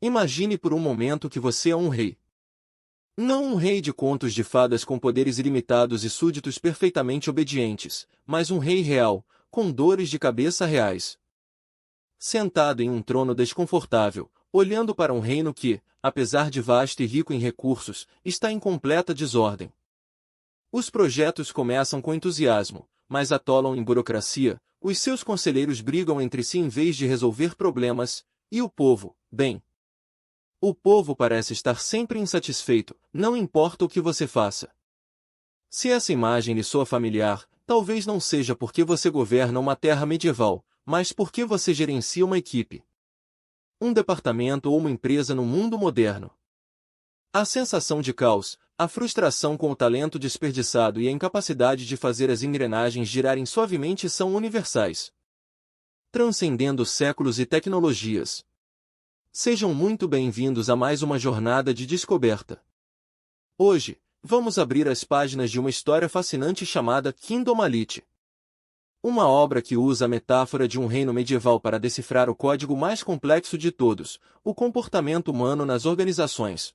Imagine por um momento que você é um rei. Não um rei de contos de fadas com poderes ilimitados e súditos perfeitamente obedientes, mas um rei real, com dores de cabeça reais. Sentado em um trono desconfortável, olhando para um reino que, apesar de vasto e rico em recursos, está em completa desordem. Os projetos começam com entusiasmo, mas atolam em burocracia, os seus conselheiros brigam entre si em vez de resolver problemas, e o povo, bem. O povo parece estar sempre insatisfeito, não importa o que você faça. Se essa imagem lhe soa familiar, talvez não seja porque você governa uma terra medieval, mas porque você gerencia uma equipe, um departamento ou uma empresa no mundo moderno. A sensação de caos, a frustração com o talento desperdiçado e a incapacidade de fazer as engrenagens girarem suavemente são universais, transcendendo séculos e tecnologias. Sejam muito bem-vindos a mais uma jornada de descoberta. Hoje, vamos abrir as páginas de uma história fascinante chamada Kingdom Elite. Uma obra que usa a metáfora de um reino medieval para decifrar o código mais complexo de todos, o comportamento humano nas organizações.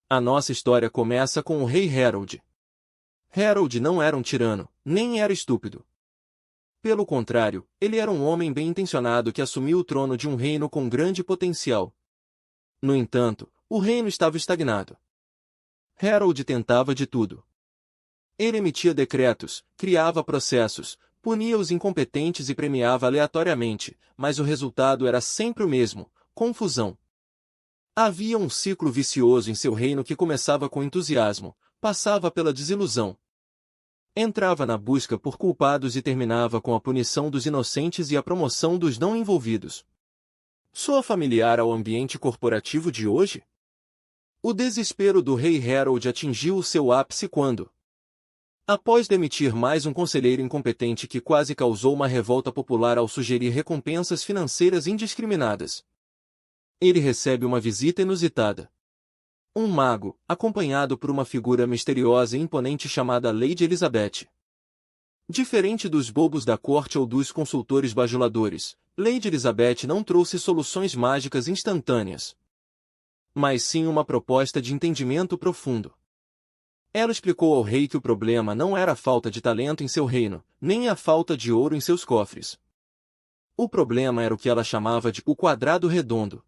A nossa história começa com o rei Harold. Harold não era um tirano, nem era estúpido. Pelo contrário, ele era um homem bem-intencionado que assumiu o trono de um reino com grande potencial. No entanto, o reino estava estagnado. Harold tentava de tudo. Ele emitia decretos, criava processos, punia os incompetentes e premiava aleatoriamente, mas o resultado era sempre o mesmo: confusão. Havia um ciclo vicioso em seu reino que começava com entusiasmo, passava pela desilusão, entrava na busca por culpados e terminava com a punição dos inocentes e a promoção dos não envolvidos. Soa familiar ao ambiente corporativo de hoje? O desespero do rei Harold atingiu o seu ápice quando, após demitir mais um conselheiro incompetente que quase causou uma revolta popular ao sugerir recompensas financeiras indiscriminadas, ele recebe uma visita inusitada. Um mago, acompanhado por uma figura misteriosa e imponente chamada Lady Elizabeth. Diferente dos bobos da corte ou dos consultores bajuladores, Lady Elizabeth não trouxe soluções mágicas instantâneas, mas sim uma proposta de entendimento profundo. Ela explicou ao rei que o problema não era a falta de talento em seu reino, nem a falta de ouro em seus cofres. O problema era o que ela chamava de o quadrado redondo.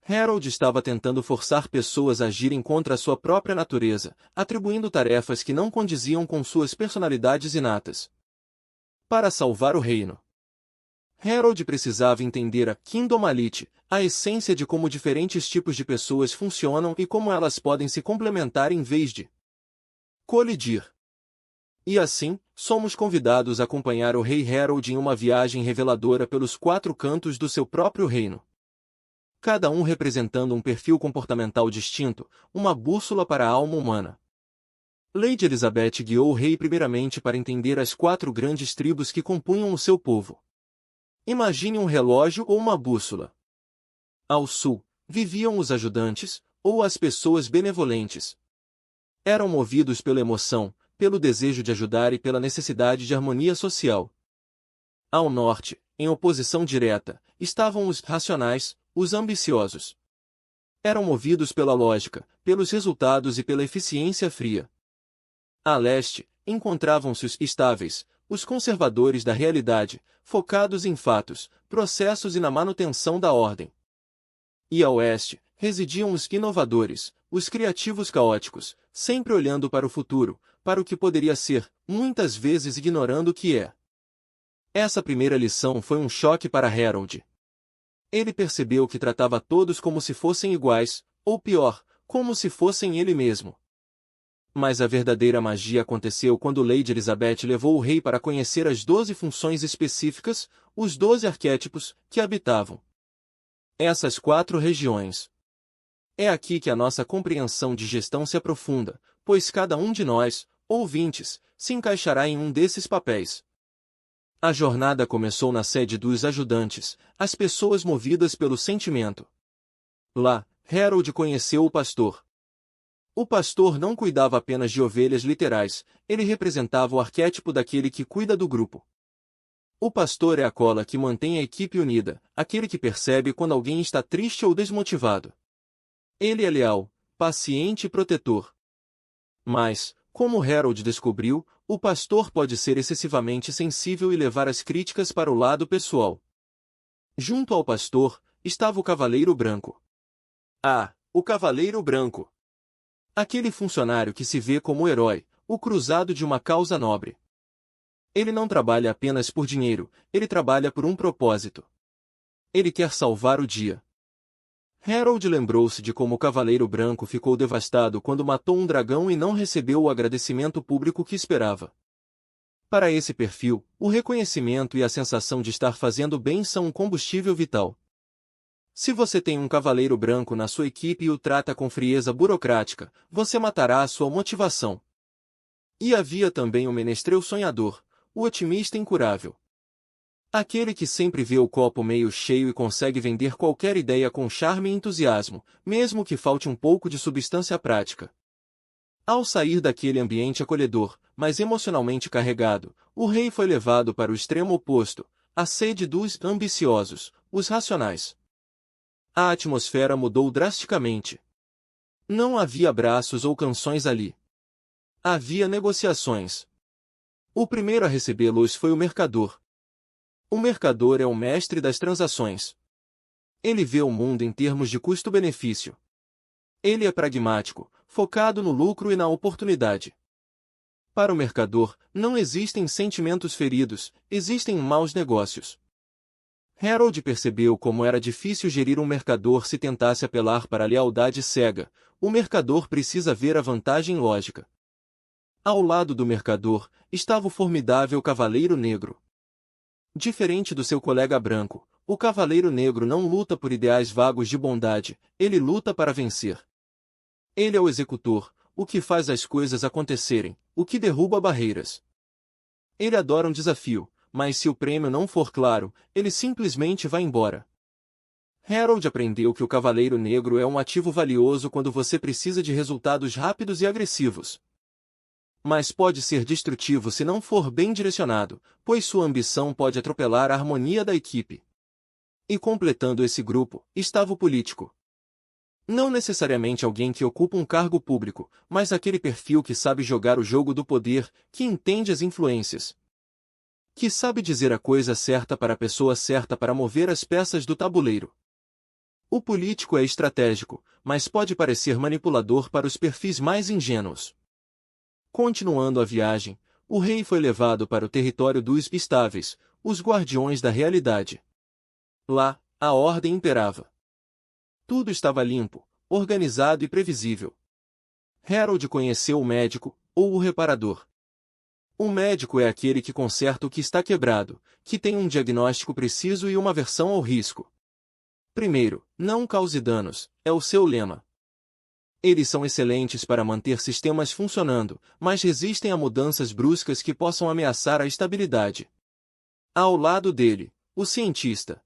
Harold estava tentando forçar pessoas a agirem contra a sua própria natureza, atribuindo tarefas que não condiziam com suas personalidades inatas. Para salvar o reino, Harold precisava entender a Kingdom Elite, a essência de como diferentes tipos de pessoas funcionam e como elas podem se complementar em vez de colidir. E assim, somos convidados a acompanhar o rei Harold em uma viagem reveladora pelos 4 cantos do seu próprio reino. Cada um representando um perfil comportamental distinto, uma bússola para a alma humana. Lady Elizabeth guiou o rei primeiramente para entender as 4 grandes tribos que compunham o seu povo. Imagine um relógio ou uma bússola. Ao sul, viviam os ajudantes, ou as pessoas benevolentes. Eram movidos pela emoção, pelo desejo de ajudar e pela necessidade de harmonia social. Ao norte, em oposição direta, estavam os racionais, os ambiciosos. Eram movidos pela lógica, pelos resultados e pela eficiência fria. A leste, encontravam-se os estáveis, os conservadores da realidade, focados em fatos, processos e na manutenção da ordem. E a oeste, residiam os inovadores, os criativos caóticos, sempre olhando para o futuro, para o que poderia ser, muitas vezes ignorando o que é. Essa primeira lição foi um choque para Harold. Ele percebeu que tratava todos como se fossem iguais, ou pior, como se fossem ele mesmo. Mas a verdadeira magia aconteceu quando Lady Elizabeth levou o rei para conhecer as 12 funções específicas, os 12 arquétipos, que habitavam essas 4 regiões. É aqui que a nossa compreensão de gestão se aprofunda, pois cada um de nós, ouvintes, se encaixará em um desses papéis. A jornada começou na sede dos ajudantes, as pessoas movidas pelo sentimento. Lá, Harold conheceu o pastor. O pastor não cuidava apenas de ovelhas literais, ele representava o arquétipo daquele que cuida do grupo. O pastor é a cola que mantém a equipe unida, aquele que percebe quando alguém está triste ou desmotivado. Ele é leal, paciente e protetor. Mas, como Harold descobriu, o pastor pode ser excessivamente sensível e levar as críticas para o lado pessoal. Junto ao pastor, estava o Cavaleiro Branco. Ah, o Cavaleiro Branco! Aquele funcionário que se vê como o herói, o cruzado de uma causa nobre. Ele não trabalha apenas por dinheiro, ele trabalha por um propósito. Ele quer salvar o dia. Harold lembrou-se de como o Cavaleiro Branco ficou devastado quando matou um dragão e não recebeu o agradecimento público que esperava. Para esse perfil, o reconhecimento e a sensação de estar fazendo bem são um combustível vital. Se você tem um Cavaleiro Branco na sua equipe e o trata com frieza burocrática, você matará a sua motivação. E havia também o menestrel sonhador, o otimista incurável. Aquele que sempre vê o copo meio cheio e consegue vender qualquer ideia com charme e entusiasmo, mesmo que falte um pouco de substância prática. Ao sair daquele ambiente acolhedor, mas emocionalmente carregado, o rei foi levado para o extremo oposto, a sede dos ambiciosos, os racionais. A atmosfera mudou drasticamente. Não havia abraços ou canções ali. Havia negociações. O primeiro a recebê-los foi o mercador. O mercador é o mestre das transações. Ele vê o mundo em termos de custo-benefício. Ele é pragmático, focado no lucro e na oportunidade. Para o mercador, não existem sentimentos feridos, existem maus negócios. Harold percebeu como era difícil gerir um mercador se tentasse apelar para a lealdade cega. O mercador precisa ver a vantagem lógica. Ao lado do mercador, estava o formidável Cavaleiro Negro. Diferente do seu colega branco, o Cavaleiro Negro não luta por ideais vagos de bondade, ele luta para vencer. Ele é o executor, o que faz as coisas acontecerem, o que derruba barreiras. Ele adora um desafio, mas se o prêmio não for claro, ele simplesmente vai embora. Harold aprendeu que o Cavaleiro Negro é um ativo valioso quando você precisa de resultados rápidos e agressivos. Mas pode ser destrutivo se não for bem direcionado, pois sua ambição pode atropelar a harmonia da equipe. E completando esse grupo, estava o político. Não necessariamente alguém que ocupa um cargo público, mas aquele perfil que sabe jogar o jogo do poder, que entende as influências. Que sabe dizer a coisa certa para a pessoa certa para mover as peças do tabuleiro. O político é estratégico, mas pode parecer manipulador para os perfis mais ingênuos. Continuando a viagem, o rei foi levado para o território dos estáveis, os guardiões da realidade. Lá, a ordem imperava. Tudo estava limpo, organizado e previsível. Harold conheceu o médico, ou o reparador. O médico é aquele que conserta o que está quebrado, que tem um diagnóstico preciso e uma aversão ao risco. Primeiro, não cause danos, é o seu lema. Eles são excelentes para manter sistemas funcionando, mas resistem a mudanças bruscas que possam ameaçar a estabilidade. Ao lado dele, o cientista.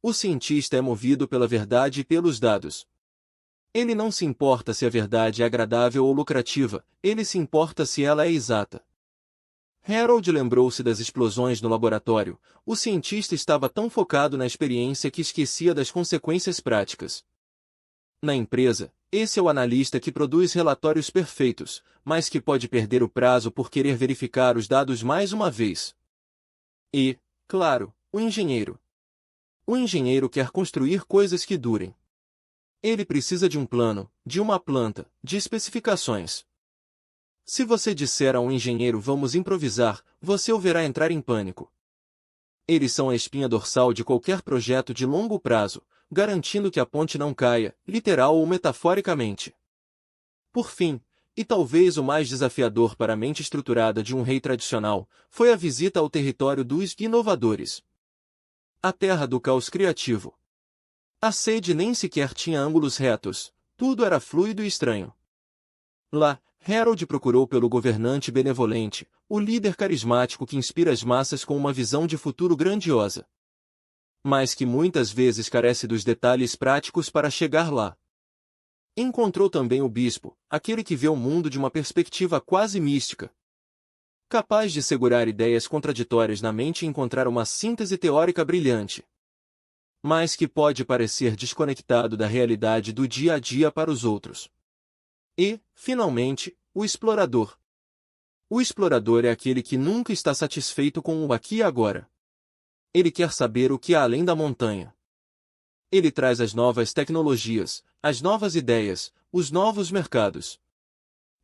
O cientista é movido pela verdade e pelos dados. Ele não se importa se a verdade é agradável ou lucrativa, ele se importa se ela é exata. Harold lembrou-se das explosões no laboratório. O cientista estava tão focado na experiência que esquecia das consequências práticas. Na empresa, esse é o analista que produz relatórios perfeitos, mas que pode perder o prazo por querer verificar os dados mais uma vez. E, claro, o engenheiro. O engenheiro quer construir coisas que durem. Ele precisa de um plano, de uma planta, de especificações. Se você disser a um engenheiro vamos improvisar, você o verá entrar em pânico. Eles são a espinha dorsal de qualquer projeto de longo prazo, garantindo que a ponte não caia, literal ou metaforicamente. Por fim, e talvez o mais desafiador para a mente estruturada de um rei tradicional, foi a visita ao território dos inovadores. A terra do caos criativo. A sede nem sequer tinha ângulos retos, tudo era fluido e estranho. Lá, Harold procurou pelo governante benevolente, o líder carismático que inspira as massas com uma visão de futuro grandiosa. Mas que muitas vezes carece dos detalhes práticos para chegar lá. Encontrou também o bispo, aquele que vê o mundo de uma perspectiva quase mística. capaz de segurar ideias contraditórias na mente e encontrar uma síntese teórica brilhante, mas que pode parecer desconectado da realidade do dia a dia para os outros. E, finalmente, o explorador. O explorador é aquele que nunca está satisfeito com o aqui e agora. Ele quer saber o que há além da montanha. Ele traz as novas tecnologias, as novas ideias, os novos mercados.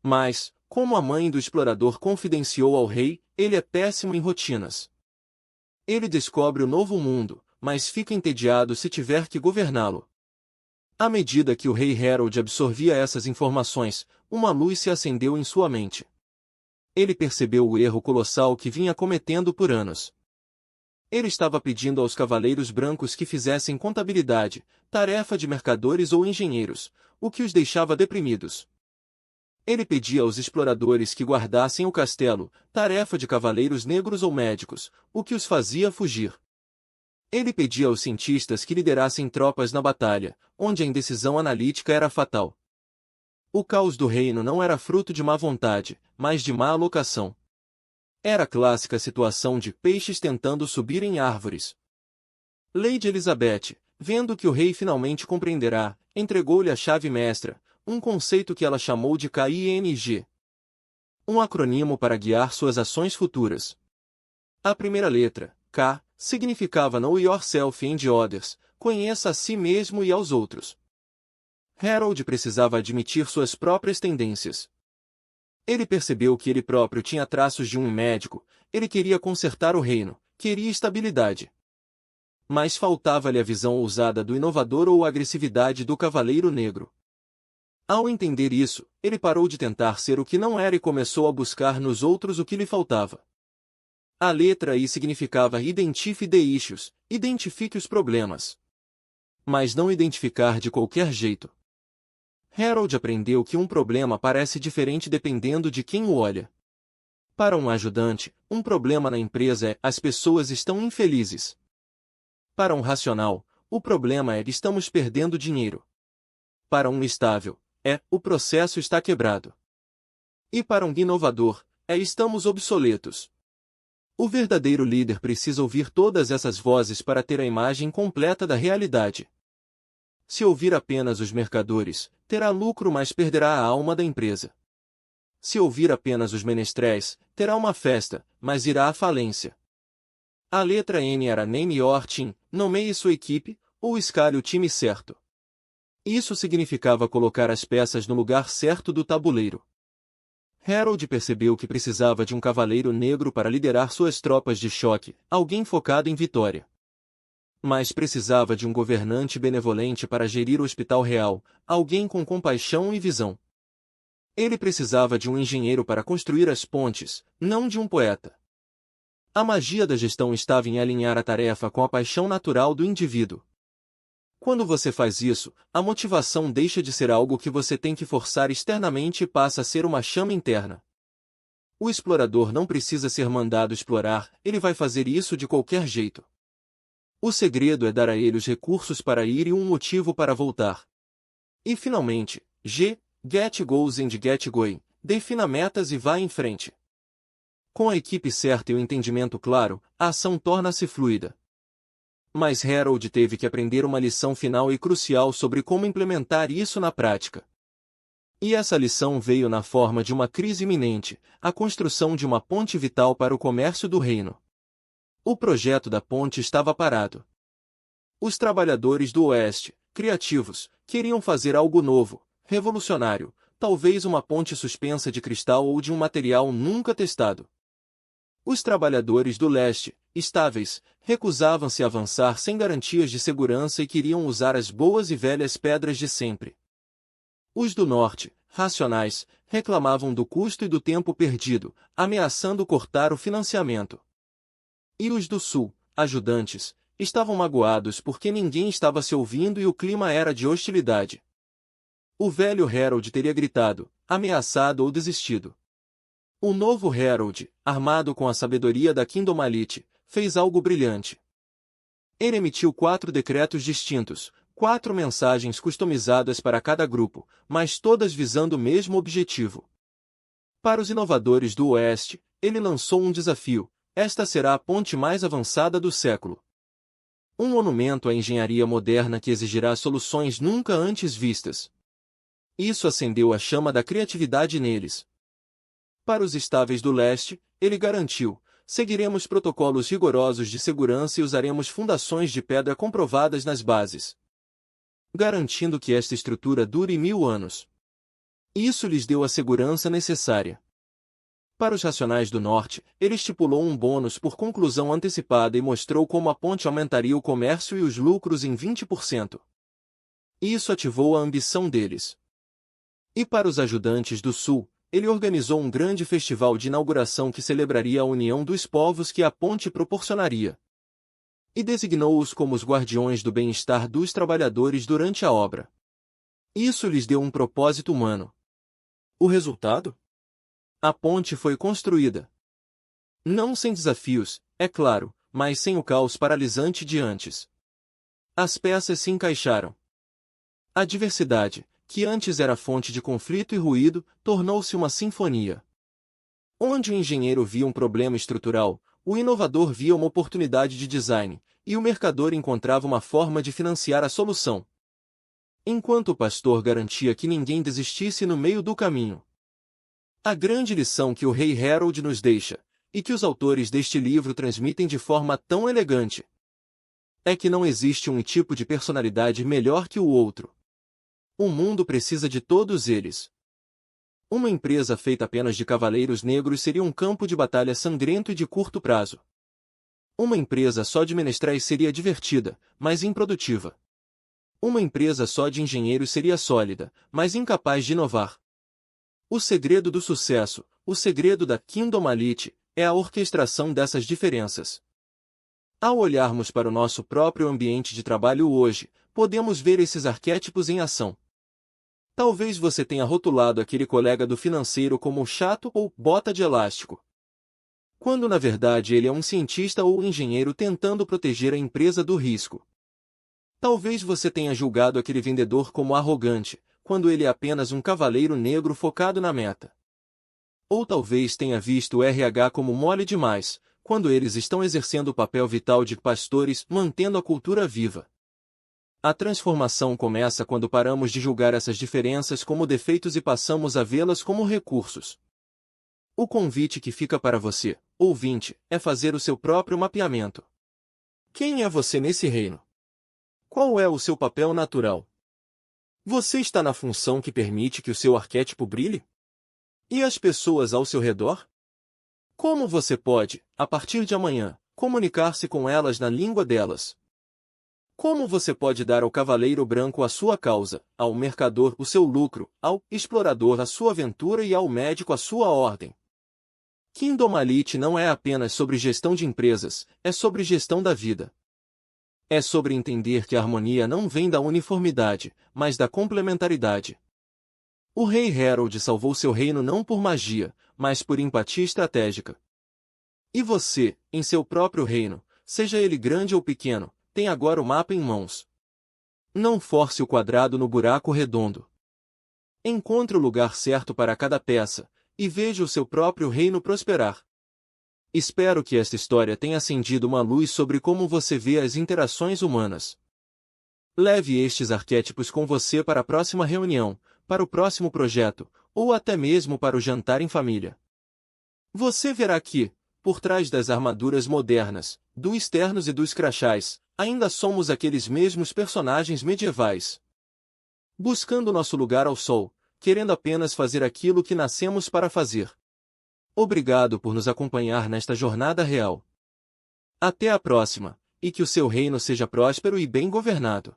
Mas, como a mãe do explorador confidenciou ao rei, ele é péssimo em rotinas. Ele descobre o novo mundo, mas fica entediado se tiver que governá-lo. À medida que o rei Harold absorvia essas informações, uma luz se acendeu em sua mente. Ele percebeu o erro colossal que vinha cometendo por anos. Ele estava pedindo aos cavaleiros brancos que fizessem contabilidade, tarefa de mercadores ou engenheiros, o que os deixava deprimidos. Ele pedia aos exploradores que guardassem o castelo, tarefa de cavaleiros negros ou médicos, o que os fazia fugir. Ele pedia aos cientistas que liderassem tropas na batalha, onde a indecisão analítica era fatal. O caos do reino não era fruto de má vontade, mas de má alocação. Era a clássica situação de peixes tentando subir em árvores. Lady Elizabeth, vendo que o rei finalmente compreenderá, entregou-lhe a chave mestra, um conceito que ela chamou de KING. Um acrônimo para guiar suas ações futuras. A primeira letra, K, significava Know Yourself and Others, conheça a si mesmo e aos outros. Harold precisava admitir suas próprias tendências. Ele percebeu que ele próprio tinha traços de um médico, ele queria consertar o reino, queria estabilidade. Mas faltava-lhe a visão ousada do inovador ou a agressividade do cavaleiro negro. Ao entender isso, ele parou de tentar ser o que não era e começou a buscar nos outros o que lhe faltava. A letra I significava Identify the issues, identifique os problemas. Mas não identificar de qualquer jeito. Harold aprendeu que um problema parece diferente dependendo de quem o olha. Para um ajudante, um problema na empresa é as pessoas estão infelizes. Para um racional, o problema é estamos perdendo dinheiro. Para um estável, o processo está quebrado. E para um inovador, estamos obsoletos. O verdadeiro líder precisa ouvir todas essas vozes para ter a imagem completa da realidade. Se ouvir apenas os mercadores, terá lucro mas perderá a alma da empresa. Se ouvir apenas os menestréis, terá uma festa, mas irá à falência. A letra N era Name Your Team, nomeie sua equipe, ou escalhe o time certo. Isso significava colocar as peças no lugar certo do tabuleiro. Harold percebeu que precisava de um cavaleiro negro para liderar suas tropas de choque, alguém focado em vitória. Mas precisava de um governante benevolente para gerir o hospital real, alguém com compaixão e visão. Ele precisava de um engenheiro para construir as pontes, não de um poeta. A magia da gestão estava em alinhar a tarefa com a paixão natural do indivíduo. Quando você faz isso, a motivação deixa de ser algo que você tem que forçar externamente e passa a ser uma chama interna. O explorador não precisa ser mandado explorar, ele vai fazer isso de qualquer jeito. O segredo é dar a ele os recursos para ir e um motivo para voltar. E finalmente, G, Get Goals and Get Going, defina metas e vá em frente. Com a equipe certa e o entendimento claro, a ação torna-se fluida. Mas Harold teve que aprender uma lição final e crucial sobre como implementar isso na prática. E essa lição veio na forma de uma crise iminente, a construção de uma ponte vital para o comércio do reino. O projeto da ponte estava parado. Os trabalhadores do Oeste, criativos, queriam fazer algo novo, revolucionário, talvez uma ponte suspensa de cristal ou de um material nunca testado. Os trabalhadores do Leste, estáveis, recusavam-se a avançar sem garantias de segurança e queriam usar as boas e velhas pedras de sempre. Os do Norte, racionais, reclamavam do custo e do tempo perdido, ameaçando cortar o financiamento. E os do Sul, ajudantes, estavam magoados porque ninguém estava se ouvindo e o clima era de hostilidade. O velho Harold teria gritado, ameaçado ou desistido. O novo Harold, armado com a sabedoria da Kingdomalite, fez algo brilhante. Ele emitiu 4 decretos distintos, 4 mensagens customizadas para cada grupo, mas todas visando o mesmo objetivo. Para os inovadores do Oeste, ele lançou um desafio: esta será a ponte mais avançada do século. Um monumento à engenharia moderna que exigirá soluções nunca antes vistas. Isso acendeu a chama da criatividade neles. Para os estáveis do leste, ele garantiu: seguiremos protocolos rigorosos de segurança e usaremos fundações de pedra comprovadas nas bases, garantindo que esta estrutura dure 1000 anos. Isso lhes deu a segurança necessária. Para os racionais do norte, ele estipulou um bônus por conclusão antecipada e mostrou como a ponte aumentaria o comércio e os lucros em 20%. Isso ativou a ambição deles. E para os ajudantes do sul, ele organizou um grande festival de inauguração que celebraria a união dos povos que a ponte proporcionaria. E designou-os como os guardiões do bem-estar dos trabalhadores durante a obra. Isso lhes deu um propósito humano. O resultado? A ponte foi construída. Não sem desafios, é claro, mas sem o caos paralisante de antes. As peças se encaixaram. A diversidade, que antes era fonte de conflito e ruído, tornou-se uma sinfonia. Onde o engenheiro via um problema estrutural, o inovador via uma oportunidade de design, e o mercador encontrava uma forma de financiar a solução. Enquanto o pastor garantia que ninguém desistisse no meio do caminho. A grande lição que o rei Harold nos deixa, e que os autores deste livro transmitem de forma tão elegante, é que não existe um tipo de personalidade melhor que o outro. O mundo precisa de todos eles. Uma empresa feita apenas de cavaleiros negros seria um campo de batalha sangrento e de curto prazo. Uma empresa só de menestréis seria divertida, mas improdutiva. Uma empresa só de engenheiros seria sólida, mas incapaz de inovar. O segredo do sucesso, o segredo da Kingdomality, é a orquestração dessas diferenças. Ao olharmos para o nosso próprio ambiente de trabalho hoje, podemos ver esses arquétipos em ação. Talvez você tenha rotulado aquele colega do financeiro como chato ou bota de elástico, quando na verdade ele é um cientista ou engenheiro tentando proteger a empresa do risco. Talvez você tenha julgado aquele vendedor como arrogante, quando ele é apenas um cavaleiro negro focado na meta. Ou talvez tenha visto o RH como mole demais, quando eles estão exercendo o papel vital de pastores, mantendo a cultura viva. A transformação começa quando paramos de julgar essas diferenças como defeitos e passamos a vê-las como recursos. O convite que fica para você, ouvinte, é fazer o seu próprio mapeamento. Quem é você nesse reino? Qual é o seu papel natural? Você está na função que permite que o seu arquétipo brilhe? E as pessoas ao seu redor? Como você pode, a partir de amanhã, comunicar-se com elas na língua delas? Como você pode dar ao cavaleiro branco a sua causa, ao mercador o seu lucro, ao explorador a sua aventura e ao médico a sua ordem? Kingdomality não é apenas sobre gestão de empresas, é sobre gestão da vida. É sobre entender que a harmonia não vem da uniformidade, mas da complementaridade. O rei Harold salvou seu reino não por magia, mas por empatia estratégica. E você, em seu próprio reino, seja ele grande ou pequeno, tem agora o mapa em mãos. Não force o quadrado no buraco redondo. Encontre o lugar certo para cada peça, e veja o seu próprio reino prosperar. Espero que esta história tenha acendido uma luz sobre como você vê as interações humanas. Leve estes arquétipos com você para a próxima reunião, para o próximo projeto, ou até mesmo para o jantar em família. Você verá que, por trás das armaduras modernas, dos externos e dos crachás, ainda somos aqueles mesmos personagens medievais. Buscando nosso lugar ao sol, querendo apenas fazer aquilo que nascemos para fazer. Obrigado por nos acompanhar nesta jornada real. Até a próxima, e que o seu reino seja próspero e bem governado.